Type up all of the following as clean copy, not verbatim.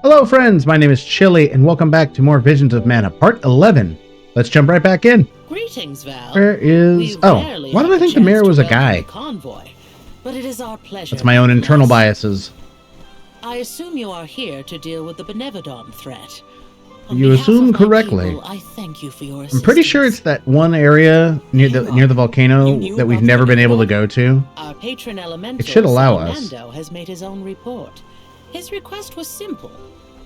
Hello friends, my name is Chili, and welcome back to more Visions of Mana, Part 11. Let's jump right back in. Greetings, Val. Where is... Oh, why did I think the mayor was a guy? Convoy, but it is our pleasure. That's my own internal biases. I assume you are here to deal with the Benevedon threat. You assume correctly. People, I thank you for your I'm pretty sure it's that one area near the volcano that we've never been able to go to. Our patron elemental, it should allow us. Has made his own report. His request was simple.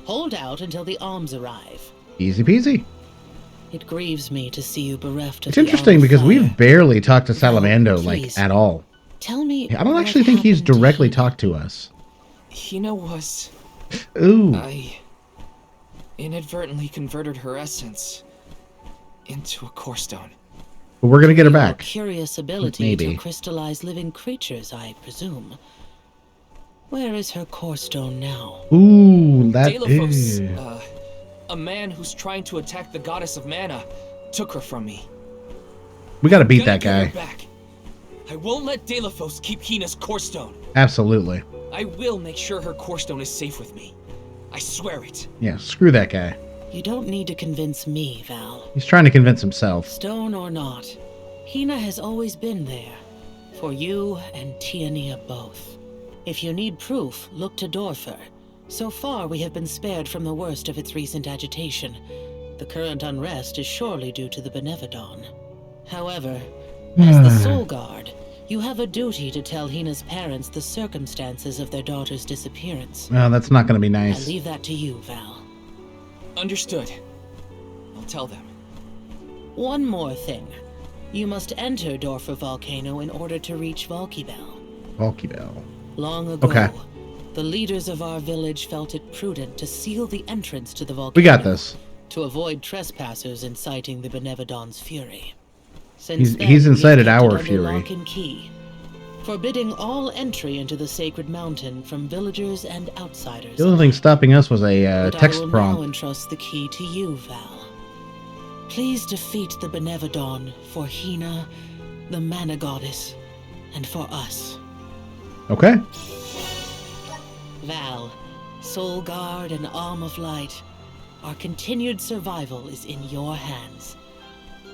Hold out until the alms arrive. Easy peasy. It grieves me to see you bereft of It's interesting because we've barely talked to Salamando, please, at all. Tell me. I don't actually think he's directly talked to us. Hinna was... Ooh. I inadvertently converted her essence into a core stone. But we're gonna get her back. Curious ability Maybe. to crystallize living creatures, I presume. Where is her core stone now? Ooh, that Daelophos, is... a man who's trying to attack the goddess of mana, took her from me. We gotta beat that Gonna get guy. her back. I won't let Daelophos keep Hinna's core stone. Absolutely. I will make sure her core stone is safe with me. I swear it. Yeah, screw that guy. You don't need to convince me, Val. He's trying to convince himself. Stone or not, Hinna has always been there. For you and Tiania both. If you need proof, look to Dorfer. So far, we have been spared from the worst of its recent agitation. The current unrest is surely due to the Benevedon. However, as the Soul Guard, you have a duty to tell Hinna's parents the circumstances of their daughter's disappearance. Well, that's not going to be I nice. leave that to you, Val. Understood. I'll tell them. One more thing. You must enter Dorfer Volcano in order to reach Valkybel. Valkybel. Long ago, Okay. the leaders of our village felt it prudent to seal the entrance to the volcano. We got this. To avoid trespassers inciting the Benevedon's fury. Since then, He's we have incited kept it our under fury. lock and key, forbidding all entry into the sacred mountain from villagers and outsiders. The only thing stopping us was a But text I will prompt. now entrust the key to you, Val. Please defeat the Benevedon for Hinna, the Mana Goddess, and for us. Okay. Val, Soul Guard and Alm of Light, our continued survival is in your hands.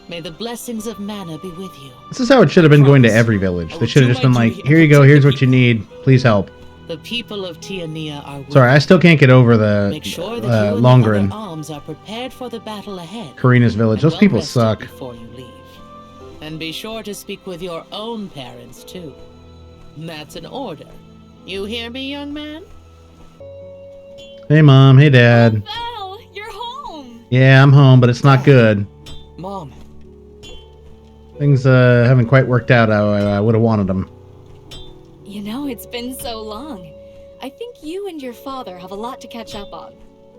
May the blessings of Mana be with you. This is how it should have been going to every village. They should have just been like, here you go, here's what you need. Please help. The people of Tiania are with Sorry, I still can't get over Make sure the that you and Longren, the other alms are prepared for the battle ahead. Karina's village. And Those well people rested suck. Before you leave. And be sure to speak with your own parents, too. That's an order. You hear me, young man? Hey mom, hey dad. Val, you're home! Yeah, I'm home, but it's not good. Mom, Things haven't quite worked out how I would have wanted them. You know, it's been so long. I think you and your father have a lot to catch up on.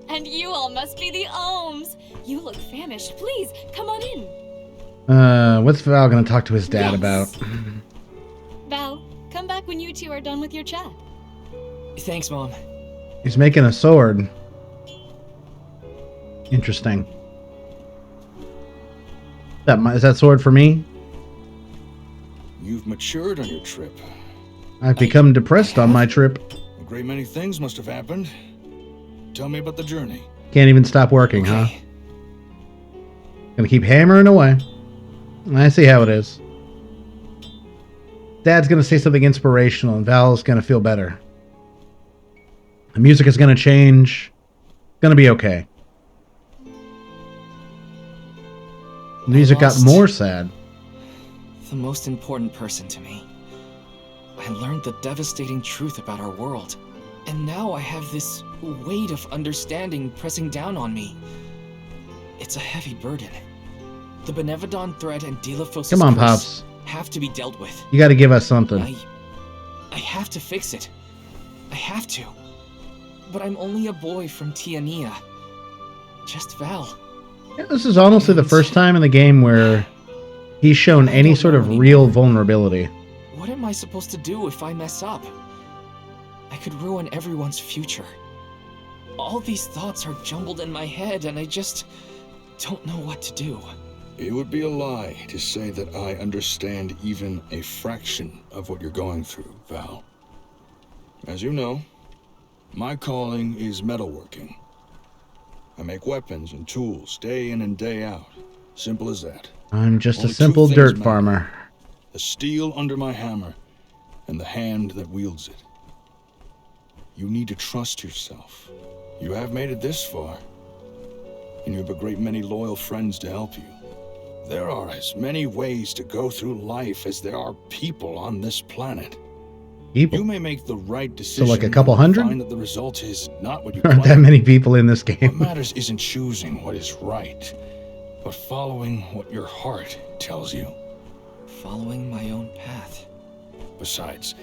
And you all must be the Alms! You look famished. Please, come on in. What's Val gonna talk to his dad Yes. about? Val, come back when you two are done with your chat. thanks, Mom. He's making a sword. Interesting. Is that sword for me? You've matured on your trip. I've become depressed on my trip. A great many things must have happened. Tell me about the journey. Can't even stop working, huh? Okay. Gonna keep hammering away. I see how it is. Dad's gonna say something inspirational and Val's gonna feel better. The music is gonna change. Gonna be okay. The music got lost more sad. The most important person to me. I learned the devastating truth about our world. And now I have this weight of understanding pressing down on me. It's a heavy burden. The Benevedon threat and Daelophos' Come on, curse Pops. have to be dealt with. You gotta give us something. I have to fix it. I have to. But I'm only a boy from Tiania. Just Val. Yeah, this is honestly the first time in the game where he's shown any sort of real vulnerability. What am I supposed to do if I mess up? I could ruin everyone's future. All these thoughts are jumbled in my head and I just don't know what to do. It would be a lie to say that I understand even a fraction of what you're going through, Val. As you know, My calling is metalworking. I make weapons and tools day in and day out. Simple as that. I'm just Only a simple two things dirt matter. farmer. The steel under my hammer and the hand that wields it. You need to trust yourself. You have made it this far, and you have a great many loyal friends to help you. There are as many ways to go through life as there are people on this planet. People? You may make the right decision. So like a couple hundred? And find that the result is not what you There aren't that planned. many people in this What game. matters isn't choosing what is right, but following what your heart tells you. Following my own path. Besides,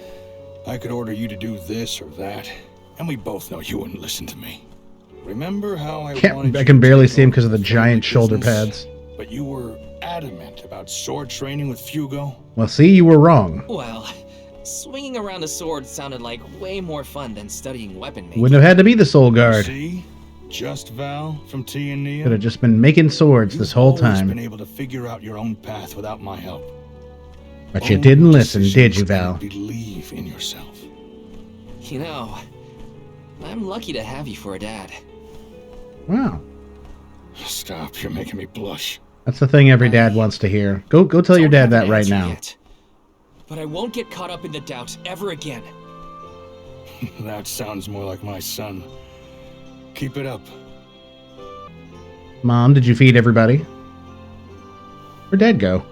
I could order you to do this or that, and we both know you wouldn't listen to me. Remember how I wanted I you can to barely take see him over because of the the giant family shoulder business? pads. But you were adamant about sword training with Fugo? Well, see, you were wrong. Well, swinging around a sword sounded like way more fun than studying weapon making. Wouldn't have had to be the Soul Guard. See? Just Val from Tia. Could have just been making swords this whole You've always been time. able to figure out your own path without my help. But you Own didn't listen, did decisions you, and Val? Believe in yourself. You know, I'm lucky to have you for a dad. Wow. Stop, you're making me blush. That's the thing every dad wants to hear. Go tell your Don't dad have an that right answer now. yet, but I won't get caught up in the doubts ever again. That sounds more like my son. Keep it up. Mom, did you feed everybody? Where'd Dad go?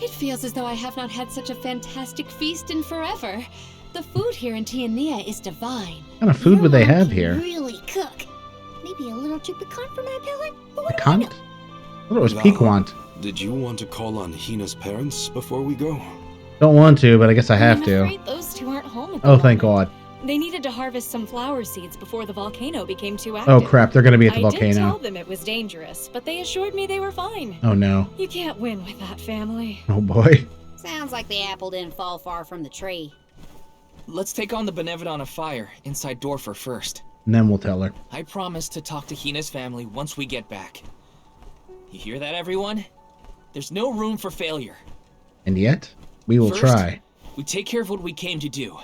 It feels as though I have not had such a fantastic feast in forever. The food here in Tiania is divine. What kind of food would they Your mom have can here? Really cook. Maybe a little too piquant for my palate. But what do I Piquant? know? I thought it was Val. piquant. Did you want to call on Hinna's parents before we go? Don't want to, but I guess I have I'm to. afraid those two aren't home at the Oh, thank moment. God. They needed to harvest some flower seeds before the volcano became too active. Oh, crap. They're going to be at the I did tell volcano. them it was dangerous, but they assured me they were fine. Oh, no. You can't win with that family. Oh, boy. Sounds like the apple didn't fall far from the tree. Let's take on the Benevedon of Fire inside Dorfer first. And then we'll tell her. I promise to talk to Hinna's family once we get back. You hear that, everyone? There's no room for failure. And yet, we will First, try. We take care of what we came to do.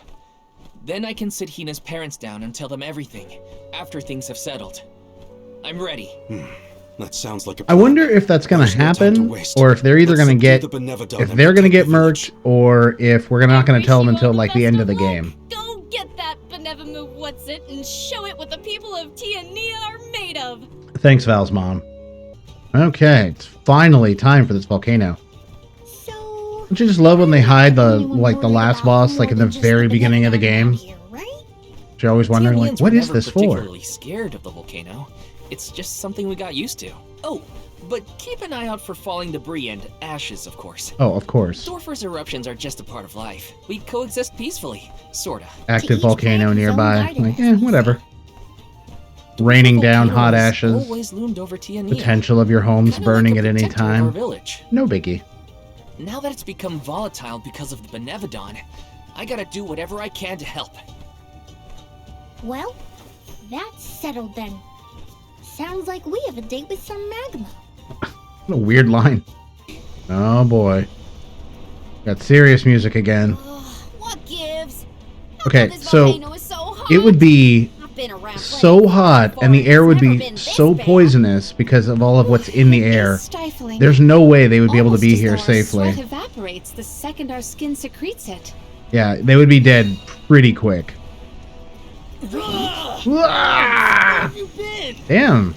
Then I can sit Hinna's parents down and tell them everything, after things have settled. I'm ready. That sounds like a I plan. wonder if that's going There's to no time to happen, waste. or if they're either Let's going to subdue get, the Benevedon if and they're going to protect get the village. murked, or if we're not going to tell them wish you until all like the best end of the luck. game. Go get that Benevedon what's it and show it what the people of Tiania are made of. Thanks, Val's mom. Okay, it's finally time for this volcano. So. Don't you just love when they hide the anyone like the worried last about boss more like in the than just very beginning of the Benevedon game? around here, right? You're always wondering like, Tianians what were is never this for? particularly scared of the volcano. It's just something we got used to. Oh, but keep an eye out for falling debris and ashes, of course. Oh, of course. Dorfer's eruptions are just a part of life. We coexist peacefully, sorta. Active each volcano plant his own nearby. garden, Like, as they whatever. The Raining down volcano hot has ashes. Always loomed over Tiania. Potential of your homes Kinda burning like a at any protector of our time. village. No biggie. Now that it's become volatile because of the Benevedon, I gotta do whatever I can to help. Well, that's settled then. Sounds like we have a date with some magma. What a weird line. Oh boy. Got serious music again. What gives? Okay, This so volcano is so hot. it would be I've been around so plenty of hot before, and the air would it's never be been this so bad. poisonous because of all of what's in the It is air. stifling. There's no way they would be able to Almost be as here though our safely. Sweat evaporates the second our skin secretes it. Yeah, they would be dead pretty quick. Damn.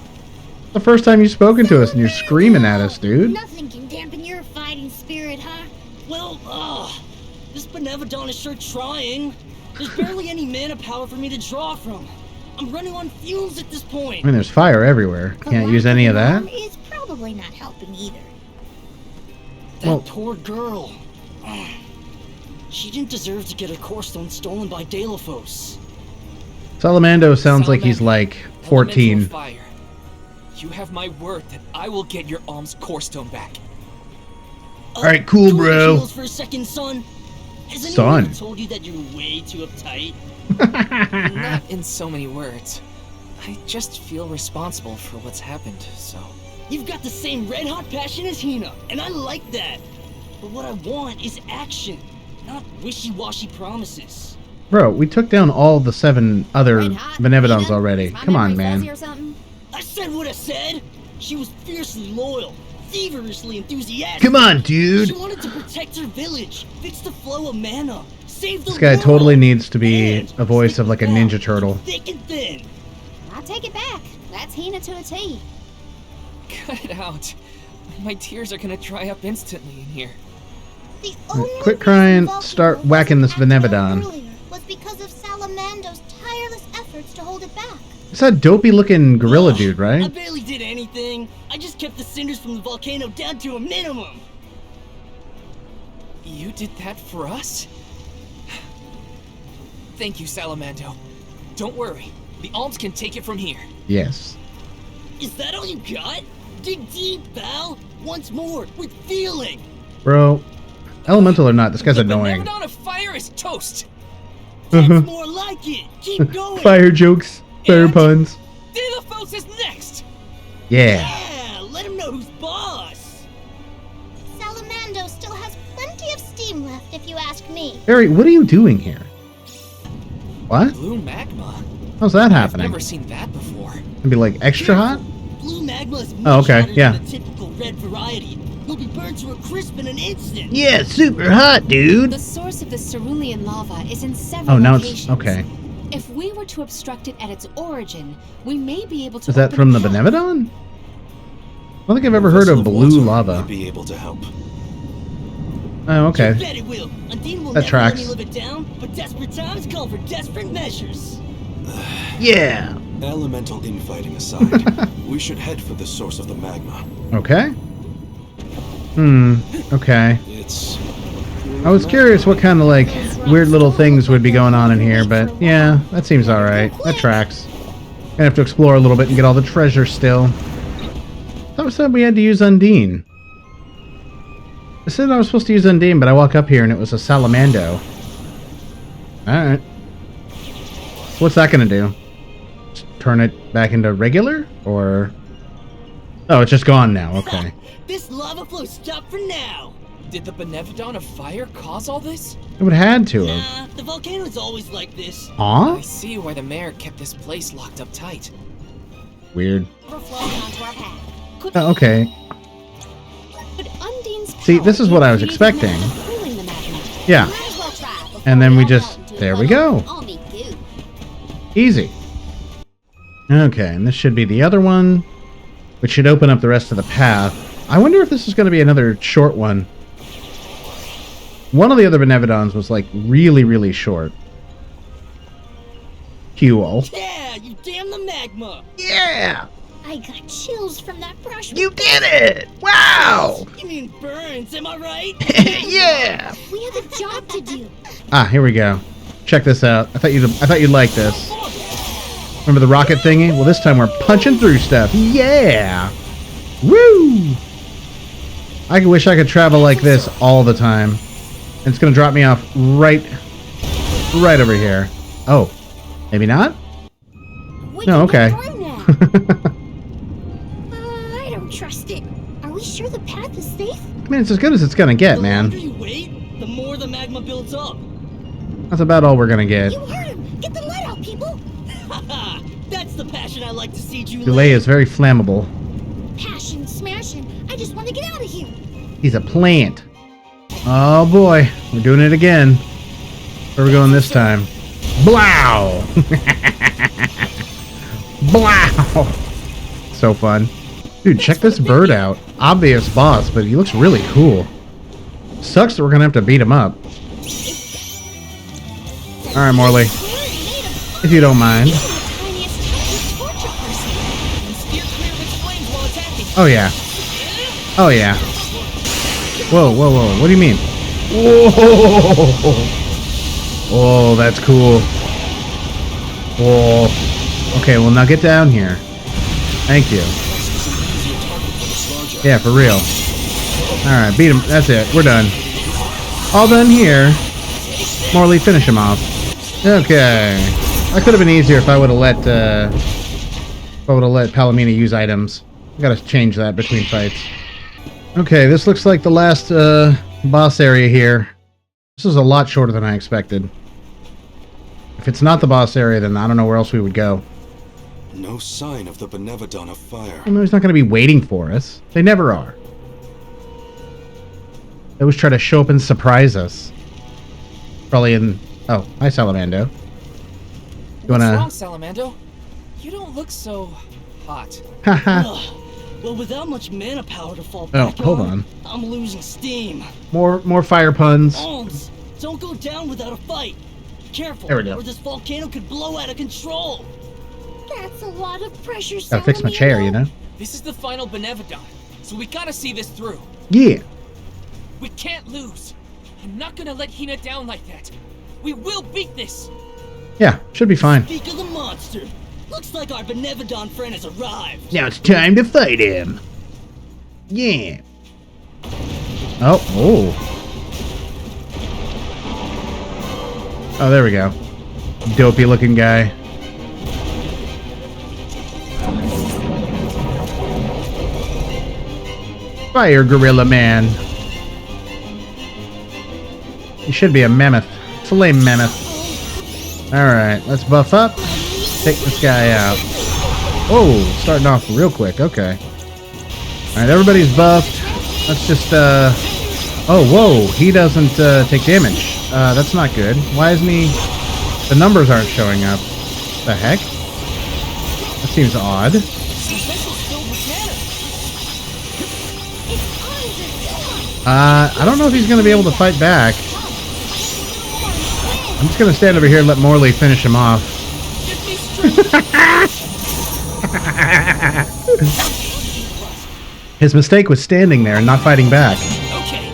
The first time you've spoken to us and you're screaming at us, dude. Nothing can dampen your fighting spirit, huh? Well, this Benevedon is sure trying. There's barely any mana power for me to draw from. I'm running on fumes at this I point. mean, there's fire everywhere. The Can't lack use any of that. alarm is probably not helping either. That Well- poor girl. She didn't deserve to get her core stone stolen by Daelophos. Salamando sounds like he's Salamander, like Elemental 14. of Fire. You have my word that I will get your Alm's core stone back. Alright, cool, Cool bro. heels for a second, son. Has anyone Son. ever told you that you're way too uptight? Not in so many words. I just feel responsible for what's happened, so... You've got the same red-hot passion as Hinna, and I like that. But what I want is action, not wishy-washy promises. Bro, we took down all the 7 other Red hot, Benevedons even? already. Is my Come on, memory man. fuzzy or something? I said what I said. She was fiercely loyal, feverishly enthusiastic. Come on, dude. She wanted to protect her village, fix the flow of mana, save the This guy world. totally needs to be And a voice of like a stick Ninja it Turtle. out, thick and thin. I take it back. That's Hinna to a T. Cut it out. My tears are gonna dry up instantly in here. The only Quit reason crying, Volcano start wasn't whacking this acted on Benevedon. earlier was because of Salamando's tireless efforts to hold it back. It's that dopey looking gorilla Ugh, dude, I right? barely did anything. I just kept the cinders from the volcano down to a minimum. You did that for us? Thank you, Salamando. Don't worry. The Alms can take it from here. Yes. Is that all you got? Dig deep, pal. Once more, with feeling. Bro, elemental or not, this guy's The annoying. Benevedon of Fire is toast. That's more like it. Keep going. Fire jokes, fire And- puns. Daelophos is next. Yeah. Yeah, let him know who's boss. Salamando still has plenty of steam left, if you ask me. Barry, what are you doing here? What? Blue magma. How's that I've happening? never seen that before. It'd be like extra hot? Blue magma is Oh, much okay, hotter yeah. than the typical red variety. You'll be burned to a crisp in an instant. Yeah, super hot, dude. The source of the cerulean lava is in several Oh, now it's locations. okay. If we were to obstruct it at its origin, we may be able to. Is that open from the a path. Benevedon? I don't think I've ever heard Vessel of blue water lava. may be able to help. Oh, You okay. bet it will. Undine will That never tracks. let me live it down, but desperate times call for desperate measures. Yeah. Elemental infighting aside, we should head for the source of the magma. Okay. Okay. It's... I was curious what kind of like weird little things would be going on in here, but yeah, that seems alright. That tracks. Gonna have to explore a little bit and get all the treasure still. I thought it said we had to use Undine. It said I was supposed to use Undine, but I walk up here and it was a Salamando. Alright. What's that gonna do? Just turn it back into regular? Or... Oh, it's just gone now, okay. This lava flow stopped for now. Did the Benevedon of Fire cause all this? It would have had to have. Nah, the volcano's always like this. Huh? I see why the mayor kept this place locked up tight. Weird. Overflowing onto our path. Could, Oh, okay. could Undine's See, power this is what I was create expecting. a method of cooling the magma? Yeah. Might as well try before And then we all just... melt into There a we puddle go. of army goo. Easy. Okay, and this should be the other one, which should open up the rest of the path. I wonder if this is going to be another short one. One of the other Benevedons was like really, really short. Cool. Yeah, you damn the magma. Yeah! I got chills from that brush. You did it! Wow! You mean burns, am I right? Yeah! We have a job to do. Ah, here we go. Check this out. I thought you'd like this. Remember the rocket thingy? Well, this time we're punching through stuff. Yeah! Woo! I wish I could travel like this all the time. And it's gonna drop me off right over here. Oh, maybe not? We No, can go okay. through now. I don't trust it. Are we sure the path is safe? I mean, it's as good as it's gonna get, The man. longer you wait, the more the magma builds up. That's about all we're gonna get. You heard him. Get the lead out, people. Haha, that's the passion I like to see you Delay is very flammable. Passion, smashing. I just want to get out of here. He's a plant. Oh boy, we're doing it again. Where are we going this time? Blow! Blow! So fun. Dude, check this bird out. Obvious boss, but he looks really cool. Sucks that we're gonna have to beat him up. Alright, Morley. If you don't mind. Oh yeah. Oh yeah. Whoa, whoa, whoa. What do you mean? Whoa! Oh, that's cool. Whoa. Okay, well now get down here. Thank you. Yeah, for real. Alright, beat him. That's it. We're done. All done here. Morley, finish him off. Okay. That could have been easier if I would have let Palomina use items. I gotta change that between fights. Okay, this looks like the last boss area here. This is a lot shorter than I expected. If it's not the boss area, then I don't know where else we would go. No sign of the Benevedon of Fire. I know he's not going to be waiting for us. They never are. They always try to show up and surprise us. Probably in... Oh, hi, Salamando. You What's wanna... wrong, Salamando? You don't look so hot. Haha. Ugh. Well, without much mana power to fall Oh, back hold on. I'm losing steam. More fire puns. Alms, don't go down without a fight. Be careful, There we go. or this volcano could blow out of control. That's a lot of pressure, Gotta fix my chair, you know? This is the final Benevedon, so we gotta see this through. Yeah. We can't lose. I'm not gonna let Hinna down like that. We will beat this. Yeah, should be fine. Speak of the monster. Looks like our Benevedon friend has arrived. Now it's time to fight him. Yeah. Oh. Oh, there we go. Dopey looking guy. Fire Gorilla Man. He should be a mammoth. Filet mammoth. Alright, let's buff up. Take this guy out. Oh, starting off real quick. Okay. Alright, everybody's buffed. Let's just, Oh, whoa. He doesn't, take damage. That's not good. Why isn't he... The numbers aren't showing up. The heck? That seems odd. I don't know if he's going to be able to fight back. I'm just going to stand over here and let Morley finish him off. His mistake was standing there and not fighting back. Okay.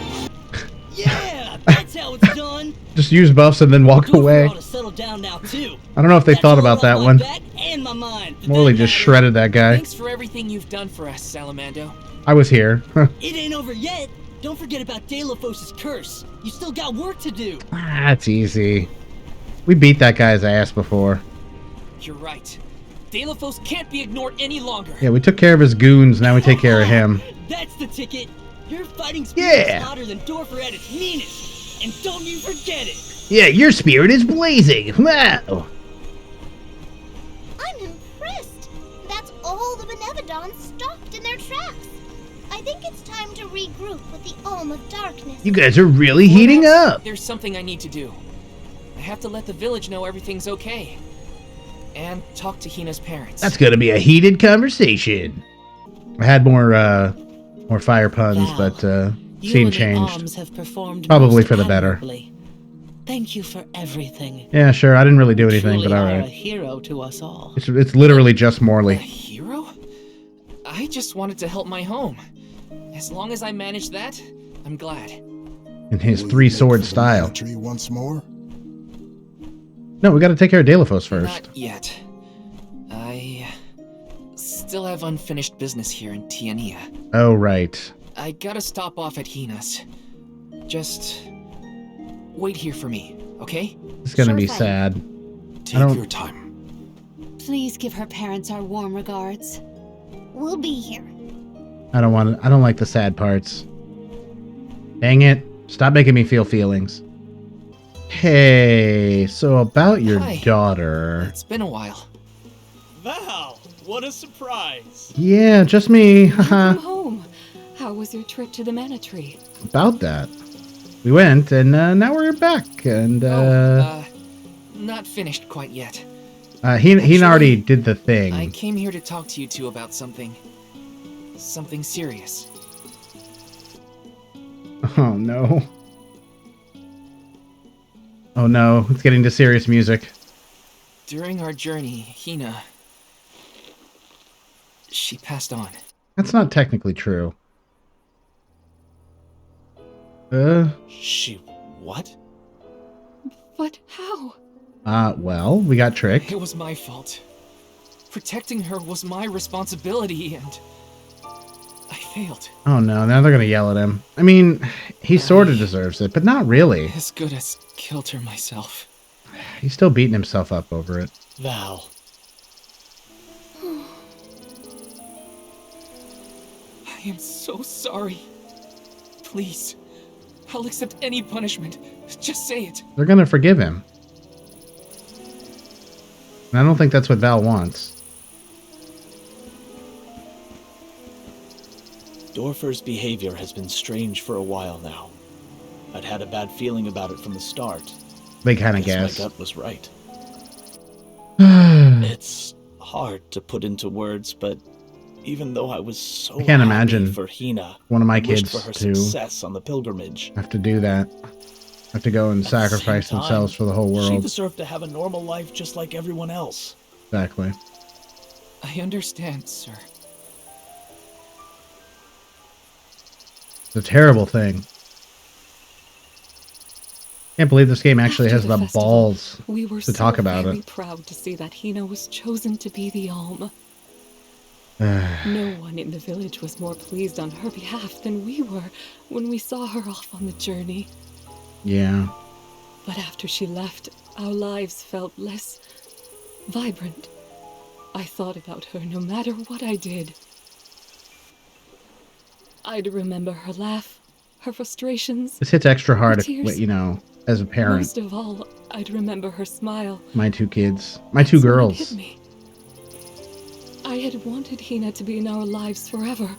Yeah, that's how it's done. Just use buffs and then walk away. To settle down now too. I don't know if they thought about that one. And my mind, Morley just shredded that guy. Thanks for everything you've done for us, Salamando. I was here. It ain't over yet. Don't forget about Daelophos' curse. You still got work to do. That's easy. We beat that guy's ass before. You're right. Daelophos can't be ignored any longer. Yeah, we took care of his goons. Now we take care of him. That's the ticket. Your fighting spirit is hotter than Dorfer at its meanest. And don't you forget it. Yeah, your spirit is blazing. Wow. I'm impressed. That's all the Benevedons stopped in their tracks. I think it's time to regroup with the Alm of Darkness. You guys are really heating up. There's something I need to do. I have to let the village know everything's okay. And talk to Hinna's parents. That's gonna be a heated conversation. I had more fire puns, Val, but you scene and the changed. Alms have performed Probably most for the better. admirably. Thank you for everything. Yeah, sure. I didn't really do anything, Truly but all are a right. hero to us all. It's literally just A Morley. hero? I just wanted to help my home. As long as I manage that, I'm glad. In his three-sword style. Once more? No, we gotta take care of Daelophos first. Not yet. I still have unfinished business here in Tiania. Oh, right. I gotta stop off at Hinna's. Just wait here for me, okay? It's gonna Sure be thing. sad. Take don't- your time. Please give her parents our warm regards. We'll be here. I don't like the sad parts. Dang it. Stop making me feel feelings. Hey, so about your Hi. daughter. It's been a while. Val, what a surprise. Yeah, just me. Haha. Welcome home. How was your trip to the Mana Tree? About that. We went, and now we're back, and Not finished quite yet. he already did the thing. I came here to talk to you two about something serious. Oh no. Oh no, it's getting to serious music. During our journey, Hinna, she passed on. That's not technically true. She what? What? How? Well, we got tricked. It was my fault. Protecting her was my responsibility, and I failed. Oh no, now they're gonna yell at him. I mean, he sort of deserves it, but not really. As good as killed her myself. He's still beating himself up over it. Val. I am so sorry. Please, I'll accept any punishment. Just say it. They're gonna forgive him. And I don't think that's what Val wants. Dorfer's behavior has been strange for a while now. I'd had a bad feeling about it from the start. They kind of Guess guess. my gut was right. It's hard to put into words, but even though I was so I can't happy imagine for Hinna, one of my wished kids for her to success on the pilgrimage. have to do that. Have to go and At the same sacrifice time, themselves for the whole She world. deserved to have a normal life just like everyone else. Exactly. I understand, sir. It's a terrible thing. Can't believe this game actually After has the festival, balls we were to talk about very it. proud to see that Hinna was chosen to be the Alm. No one in the village was more pleased on her behalf than we were when we saw her off on the journey. Yeah. But after she left, our lives felt less vibrant. I thought about her no matter what I did. I'd remember her laugh, her frustrations. This hits extra hard, her tears. you know, as a parent. Most of all, I'd remember her smile. My two kids. My two That's when it girls. hit me. I had wanted Hinna to be in our lives forever.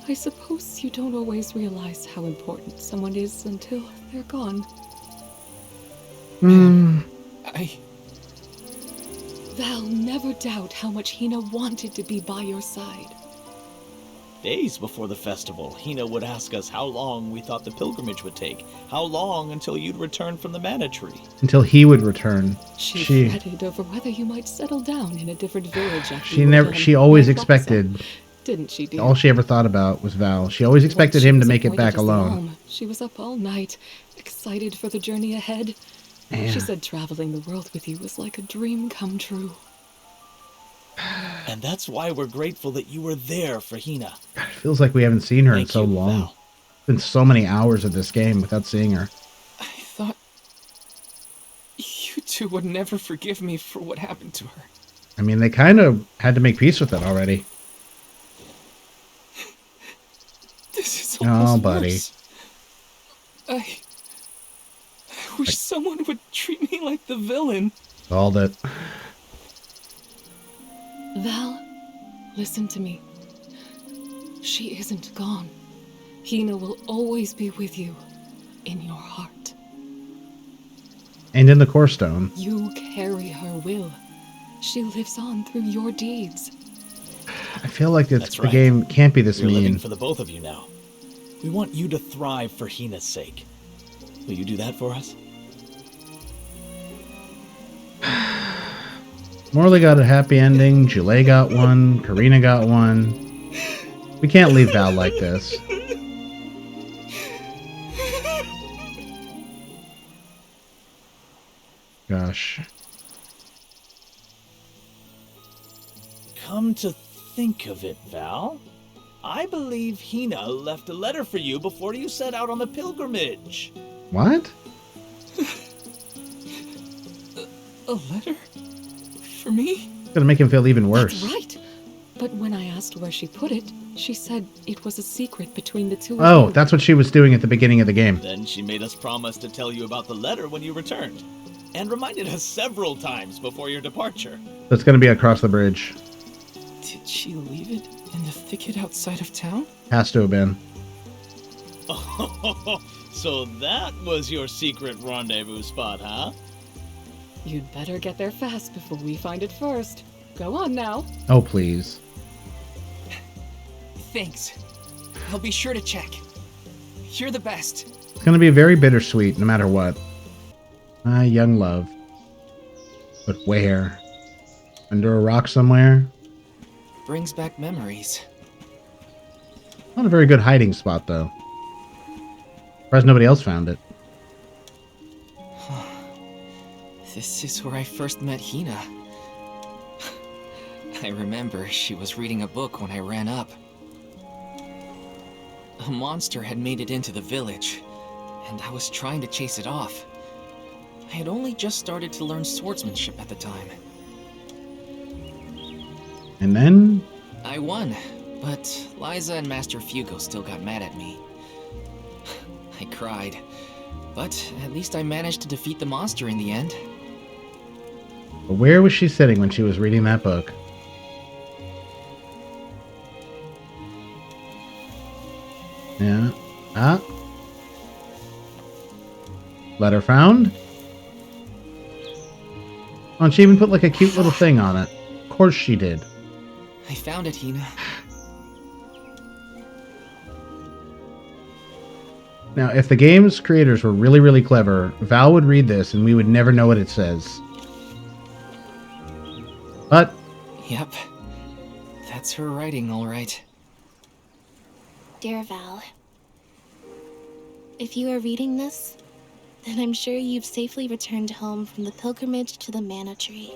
I suppose you don't always realize how important someone is until they're gone. Val, never doubt how much Hinna wanted to be by your side. Days before the festival, Hinna would ask us how long we thought the pilgrimage would take. How long until you'd return from the mana tree. Until he would return. She fretted over whether you might settle down in a different village after She you never. were She done. always I thought so. expected. Didn't she, dear? All she ever thought about was Val. She always expected Once she him to was make it appointed back as the alone. Alm, she was up all night, excited for the journey ahead. Man. She said traveling the world with you was like a dream come true. And that's why we're grateful that you were there for Hinna. God, it feels like we haven't seen her in Thank so you, long. Val. It's been so many hours of this game without seeing her. I thought you two would never forgive me for what happened to her. I mean, they kind of had to make peace with it already. This is Oh, almost buddy. worse. I wish someone would treat me like the villain. Called it. Val, listen to me. She isn't gone. Hinna will always be with you, in your heart. And in the core stone. You carry her will. She lives on through your deeds. I feel like That's the right. game can't be this We're living mean. for the both of you now. We want you to thrive for Hinna's sake. Will you do that for us? Morley got a happy ending. Julie got one. Karina got one. We can't leave Val like this. Gosh. Come to think of it, Val, I believe Hinna left a letter for you before you set out on the pilgrimage. What? A letter? For me? It's gonna make him feel even worse. That's right. But when I asked where she put it, she said it was a secret between the two of Oh, you. that's what she was doing at the beginning of the game. Then she made us promise to tell you about the letter when you returned, and reminded us several times before your departure. That's gonna be across the bridge. Did she leave it in the thicket outside of town? Has to have been. Oh, so that was your secret rendezvous spot, huh? You'd better get there fast before we find it first. Go on now. Oh, please. Thanks. I'll be sure to check. You're the best. It's gonna be very bittersweet, no matter what. Ah, young love. But where? Under a rock somewhere? Brings back memories. Not a very good hiding spot, though. Surprised nobody else found it. This is where I first met Hinna. I remember she was reading a book when I ran up. A monster had made it into the village, and I was trying to chase it off. I had only just started to learn swordsmanship at the time. And then? I won, but Liza and Master Fugo still got mad at me. I cried, but at least I managed to defeat the monster in the end. But where was she sitting when she was reading that book? Yeah. Ah. Letter found? Oh, and she even put like a cute little thing on it. Of course she did. I found it, Hinna. Now, if the game's creators were really, really clever, Val would read this and we would never know what it says. But... Yep. That's her writing, all right. Dear Val, if you are reading this, then I'm sure you've safely returned home from the pilgrimage to the Mana Tree.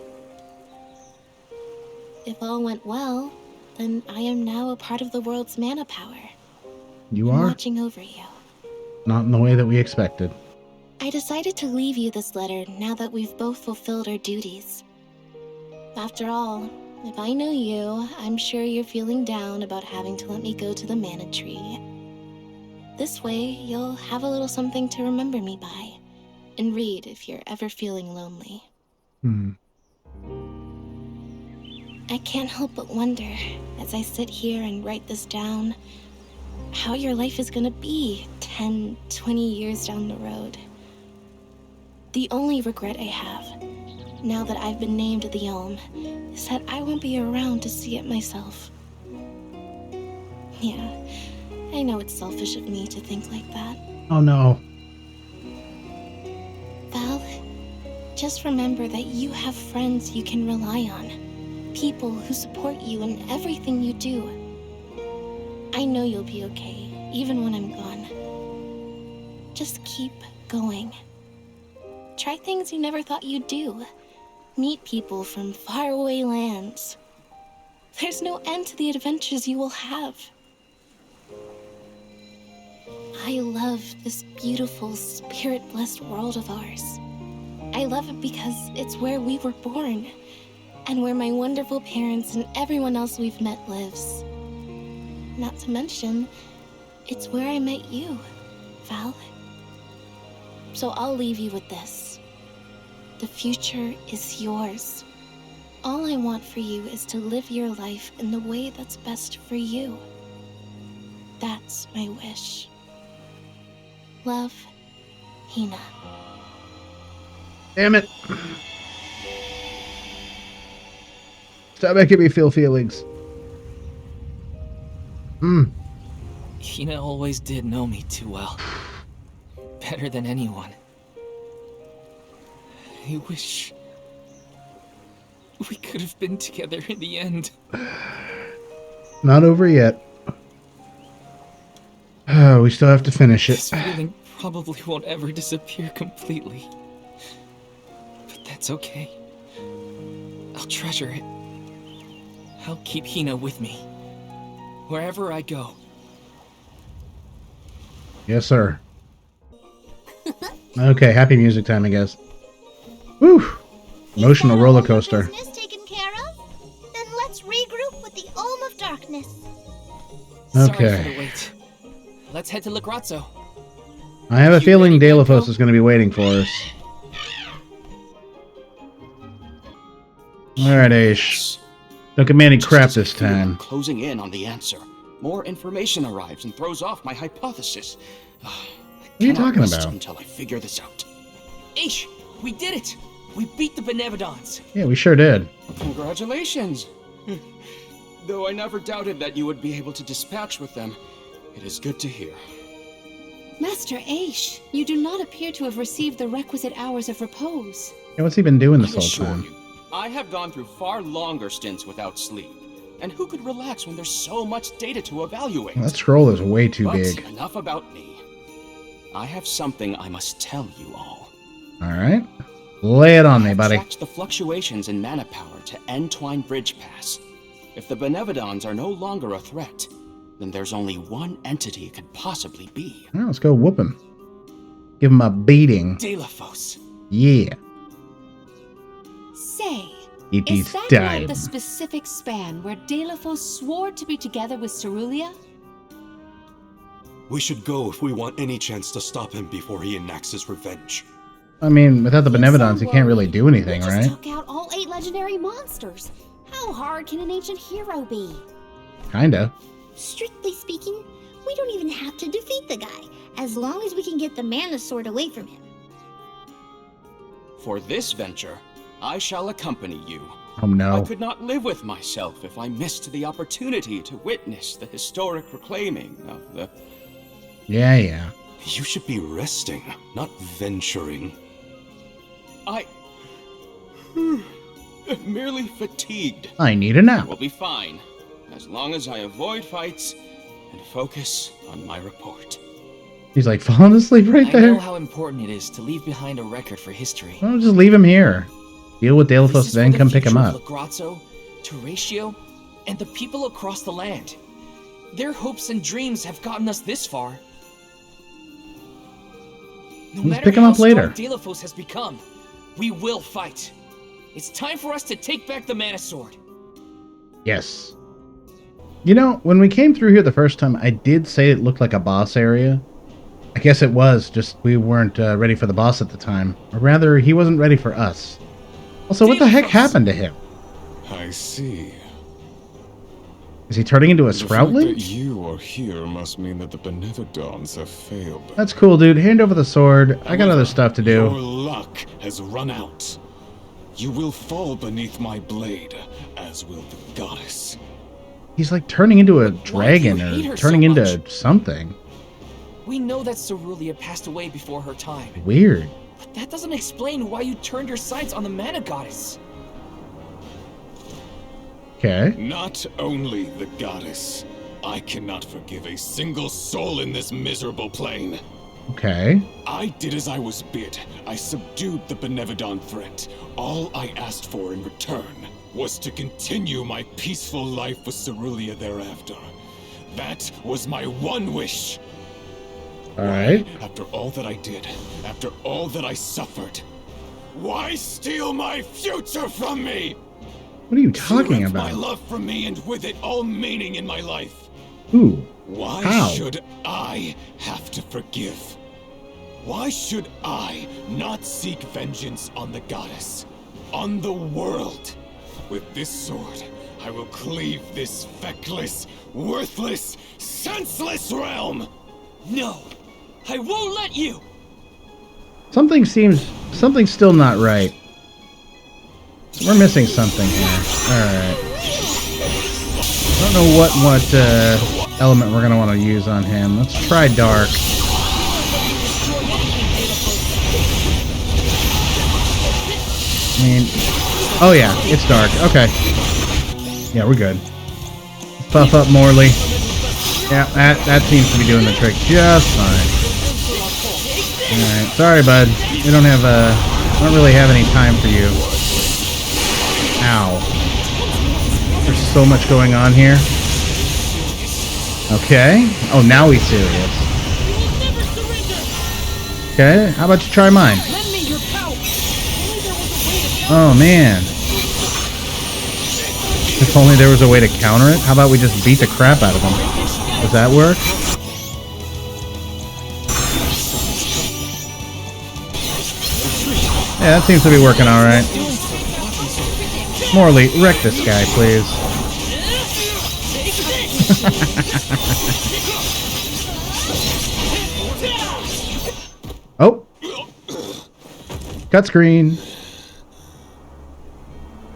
If all went well, then I am now a part of the world's mana power. You I'm are? watching over you. Not in the way that we expected. I decided to leave you this letter now that we've both fulfilled our duties. After all, if I know you, I'm sure you're feeling down about having to let me go to the Mana Tree. This way, you'll have a little something to remember me by, and read if you're ever feeling lonely. I can't help but wonder, as I sit here and write this down, how your life is gonna be 10, 20 years down the road. The only regret I have, now that I've been named the Alm, is that I won't be around to see it myself. Yeah, I know it's selfish of me to think like that. Oh no. Val, just remember that you have friends you can rely on. People who support you in everything you do. I know you'll be okay, even when I'm gone. Just keep going. Try things you never thought you'd do. Meet people from faraway lands. There's no end to the adventures you will have. I love this beautiful, spirit-blessed world of ours. I love it because it's where we were born, and where my wonderful parents and everyone else we've met lives. Not to mention, it's where I met you, Val. So I'll leave you with this. The future is yours. All I want for you is to live your life in the way that's best for you. That's my wish. Love, Hinna. Damn it. Stop making me feel feelings. Hinna always did know me too well. Better than anyone. I wish we could have been together in the end. Not over yet. Oh, we still have to finish it. This feeling probably won't ever disappear completely. But that's okay. I'll treasure it. I'll keep Hinna with me. Wherever I go. Yes, sir. Okay, happy music time, I guess. Woo! Emotional roller coaster. Business taken care of? Then let's regroup with the Alm of Darkness. Sorry Okay. for the wait. Let's head to Lagrazzo. I have a feeling Daelophos is going to be waiting for us. Alright, Aish. Don't give me any crap this time. Closing in on the answer. More information arrives and throws off my hypothesis. What are you talking about? Until I figure this out. Aish, we did it! We beat the Benevedons! Yeah, we sure did. Congratulations! Though I never doubted that you would be able to dispatch with them, it is good to hear. Master Aish, you do not appear to have received the requisite hours of repose. Yeah, what's he been doing this I whole assure time? you, I have gone through far longer stints without sleep. And who could relax when there's so much data to evaluate? That scroll is way too But big. enough about me. I have something I must tell you all. Alright. Lay it on me, buddy. Tracked the fluctuations in mana power to Entwine Bridge Pass. If the Benevedons are no longer a threat, then there's only one entity it could possibly be. Well, let's go whoop him. Give him a beating. Daelophos. Yeah. Say, It is is that time. not the specific span where Daelophos swore to be together with Cerulia? We should go if we want any chance to stop him before he enacts his revenge. I mean, without the Benevedons, you can't really do anything, we right? just took out all 8 legendary monsters. How hard can an ancient hero be? Kinda. Strictly speaking, we don't even have to defeat the guy, as long as we can get the mana sword away from him. For this venture, I shall accompany you. Oh no. I could not live with myself if I missed the opportunity to witness the historic reclaiming of the... Yeah. You should be resting, not venturing. I... am merely fatigued. I need a nap. We'll be fine, as long as I avoid fights and focus on my report. He's like falling asleep right I there. know how important it is to leave behind a record for history. Well, just leave him here. Deal with This Daelophos, is then for the come pick him future up. of Legrazzo, Teratio, and the people across the land. Their hopes and dreams have gotten us this far. No Let's matter pick him how up later. strong Daelophos has become, we will fight. It's time for us to take back the Mana Sword. Yes. You know, when we came through here the first time, I did say it looked like a boss area. I guess it was, just we weren't ready for the boss at the time. Or rather, he wasn't ready for us. Also, what the heck happened to him? I see. Is he turning into a The fact that sproutling? you are here must mean that the Benevedons have failed. That's cool, dude. Hand over the sword. I got other stuff to Your do. luck has run out. You will fall beneath my blade, as will the goddess. He's like turning into a Why do dragon you hate or her turning so into much? something. We know that Cerulia passed away before her time, Weird. but that doesn't explain why you turned your sights on the Mana Goddess. Okay. Not only the goddess. I cannot forgive a single soul in this miserable plane. Okay. I did as I was bid. I subdued the Benevedon threat. All I asked for in return was to continue my peaceful life with Cerulia thereafter. That was my one wish. Alright. After all that I did, after all that I suffered, why steal my future from me? What are you You talking ripped my about? love from me and with it all meaning in my life. Ooh. Why How? should I have to forgive? Why should I not seek vengeance on the goddess? On the world? With this sword, I will cleave this feckless, worthless, senseless realm! No, I won't let you! Something's still not right. We're missing something here. Alright. I don't know what element we're gonna want to use on him. Let's try dark. I mean, oh yeah, it's dark. Okay. Yeah, we're good. Let's buff up Morley. Yeah, that seems to be doing the trick just fine. Alright, sorry bud. We don't really have any time for you. Ow. There's so much going on here. Okay. Oh, now he's serious. Okay, how about you try mine? Oh, man. If only there was a way to counter it. How about we just beat the crap out of him? Does that work? Yeah, that seems to be working alright. Morley, wreck this guy, please. Oh! Cut screen.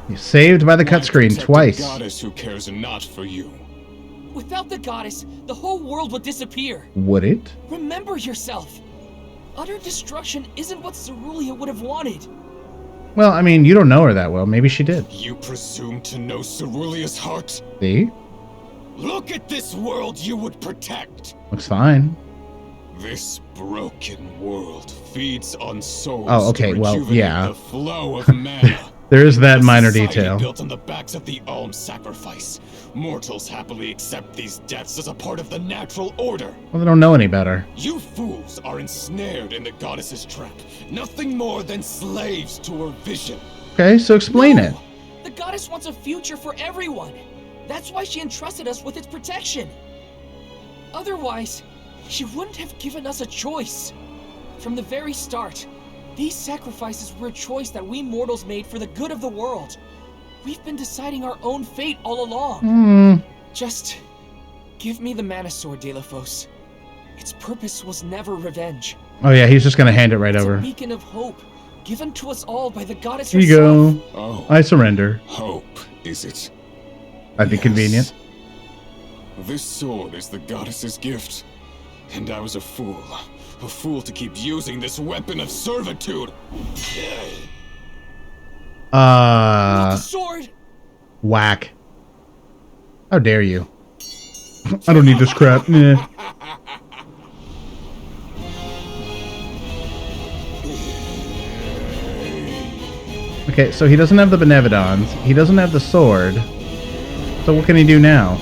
You're saved by the cut screen twice. The goddess who cares not for you. Without the goddess, the whole world would disappear. Would it? Remember yourself. Utter destruction isn't what Cerulia would have wanted. Well, I mean, you don't know her that well. Maybe she did. You presume to know Cerulia's heart? See? Look at this world you would protect. Looks fine. This broken world feeds on souls. Oh, okay, to well, rejuvenate yeah. The flow of mana. There is that A minor society detail. Built on the backs of the Alm sacrifice. Mortals happily accept these deaths as a part of the natural order. Well, they don't know any better. You fools are ensnared in the goddess's trap. Nothing more than slaves to her vision. Okay, so explain it. The goddess wants a future for everyone. That's why she entrusted us with its protection. Otherwise, she wouldn't have given us a choice. From the very start, These sacrifices were a choice that we mortals made for the good of the world. We've been deciding our own fate all along. Just give me the mana sword, Daelophos. Its purpose was never revenge. Oh yeah, he's just gonna hand it right It's over. a beacon of hope, given to us all by the goddess Here you herself. go. Oh. I surrender. Hope, is it? That'd be convenient. This sword is the goddess's gift. And I was a fool. A fool to keep using this weapon of servitude. Not the sword! Whack. How dare you? I don't need this crap. Nah. Okay, so he doesn't have the Benevedons. He doesn't have the sword. So what can he do now?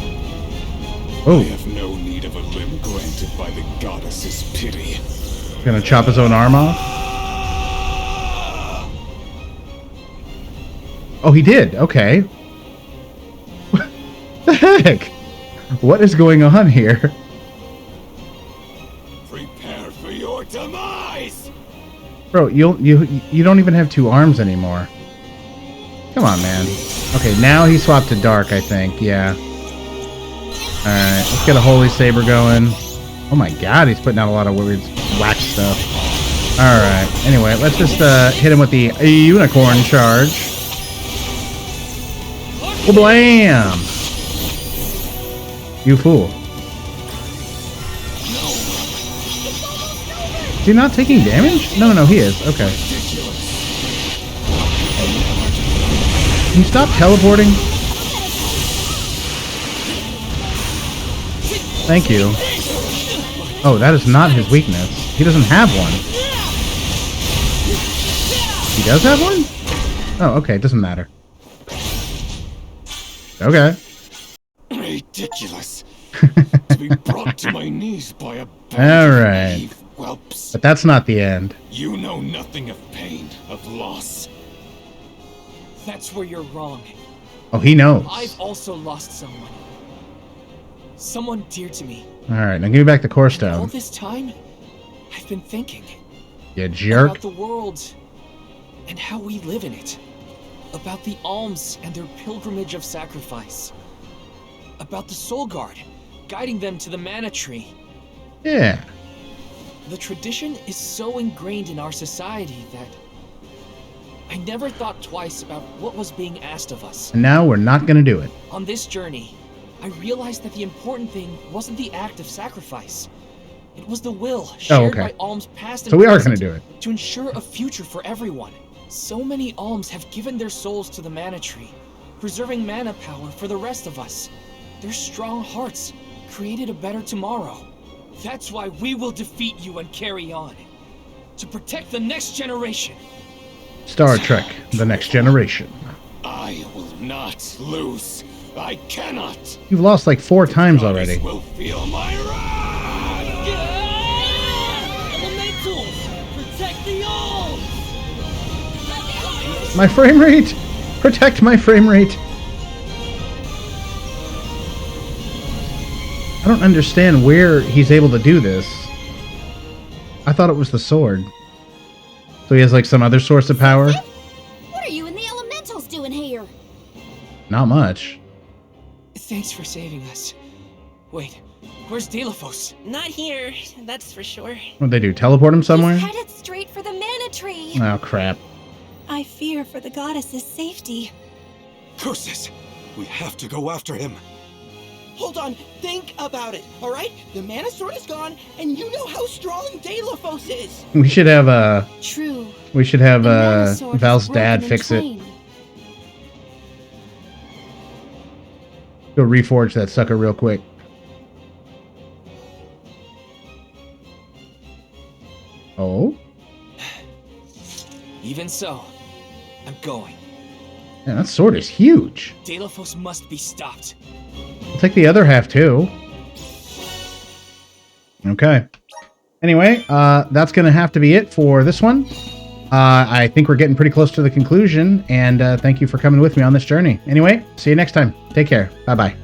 Oh. I have no need of a limb granted by the goddess's pity. Gonna chop his own arm off? Oh, he did. Okay. What the heck? What is going on here? Prepare for your demise! Bro, you don't even have 2 arms anymore. Come on, man. Okay, now he swapped to dark, I think. Yeah. Alright, let's get a holy saber going. Oh my god, he's putting out a lot of weird whack stuff. Alright, anyway, let's just hit him with the unicorn charge. Blam! You fool. Is he not taking damage? No, he is. Okay. Can you stop teleporting? Thank you. Oh, that is not his weakness. He doesn't have one. He does have one? Oh, okay. It doesn't matter. Okay. Ridiculous. To be brought to my knees by a band Alright. of naive whelps. But that's not the end. You know nothing of pain, of loss. That's where you're wrong. Oh, he knows. I've also lost someone. Someone dear to me. Alright, now give me back the core All stone. this time, I've been thinking You jerk. about the world and how we live in it. About the alms and their pilgrimage of sacrifice. About the Soul Guard, guiding them to the mana tree. Yeah. The tradition is so ingrained in our society that I never thought twice about what was being asked of us. And now we're not gonna do it. On this journey, I realized that the important thing wasn't the act of sacrifice. It was the will shared by alms past and So we are present gonna do it. to ensure a future for everyone. So many alms have given their souls to the mana tree, preserving mana power for the rest of us. Their strong hearts created a better tomorrow. That's why we will defeat you and carry on. To protect the next generation. Star Trek, The Next Generation. I will not lose. I cannot. You've lost like 4 times already. Will feel my wrath. Elementals, protect the alms. My frame rate! Protect my frame rate! I don't understand where he's able to do this. I thought it was the sword. So he has like some other source of power? What are you and the elementals doing here? Not much. Thanks for saving us. Wait, where's Daelophos? Not here, that's for sure. What'd they do? Teleport him somewhere? Headed straight for the mana tree. Oh crap. I fear for the goddess's safety. Curses! We have to go after him. Hold on, think about it, alright? The mana sword is gone, and you know how strong Daelophos is! We should have True. we should have The mana sword is Val's broken dad in fix it. twain. Go reforge that sucker real quick. Oh? Even so, I'm going. Man, that sword is huge. Daelophos must be stopped. I'll take the other half too. Okay. Anyway, that's going to have to be it for this one. I think we're getting pretty close to the conclusion, and thank you for coming with me on this journey. Anyway, see you next time. Take care. Bye-bye.